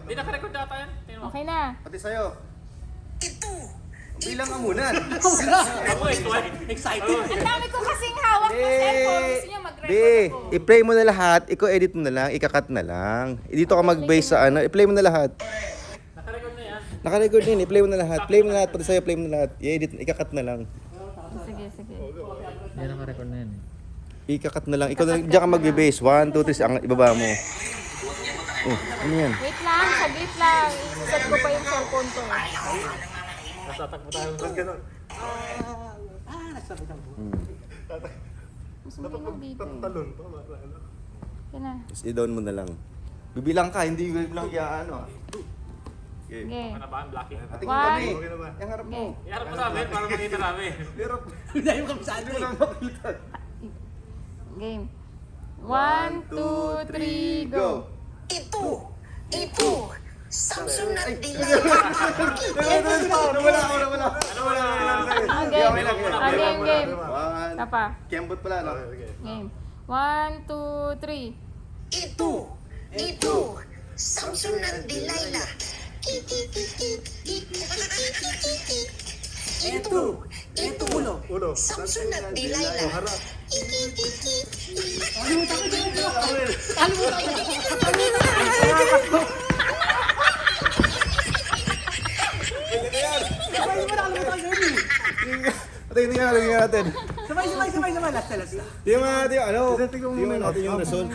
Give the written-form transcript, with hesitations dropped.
Hindi naka-record ata yan. Tingnan mo. Okay na. Pati sa'yo. Bilang ka muna. Ako excited. Ang dami ko kasing hawak na cellphone. Gusto niya mag-record Be, ako. i-play mo na lahat. Ikaw edit mo na lang. Ika-cut na lang. Dito ka mag-base sa ano. I-play mo na lahat. Naka-record na yan. Naka-record din. I-play mo na lahat. Play mo na lahat. Pati sa'yo, play mo na lahat. I-edit. Ika-cut na lang. Sige, sige. Hindi naka-record na yan. Ika-cut na lang. Ikaw na, diyan ka mag-base. 1, 2, 3. Ang ibaba mo. Oh, ano yan? Wait lang, saglit lang. Set ko pa yung cellphone ko. Tatakbo tayo. Tapos gano'n. Gusto mo lang dito eh. Talon. Yan na. Tapos i-down mo na lang. Bibilang ka. Hindi ko lang iaano. Okay. Okay. Ano ba ang blocking? Tingin One. kami. Yung harap mo. Okay. Iharap mo sa amin para makita namin. Pero, Dahil kami sa ano hindi ko eh. lang makita. Game. 1, 2, 3, go. Ito, Samsung na Delilah. Wala. Game. Game, game. One. Tapa. Kembot pala, no? Game. 1, 2, 3. Ito, Samsung na Delilah. Ito, Samsung na Delilah. Tingnan natin. Sabay. Last na. Tingnan natin yung ano. Tingnan natin yung result.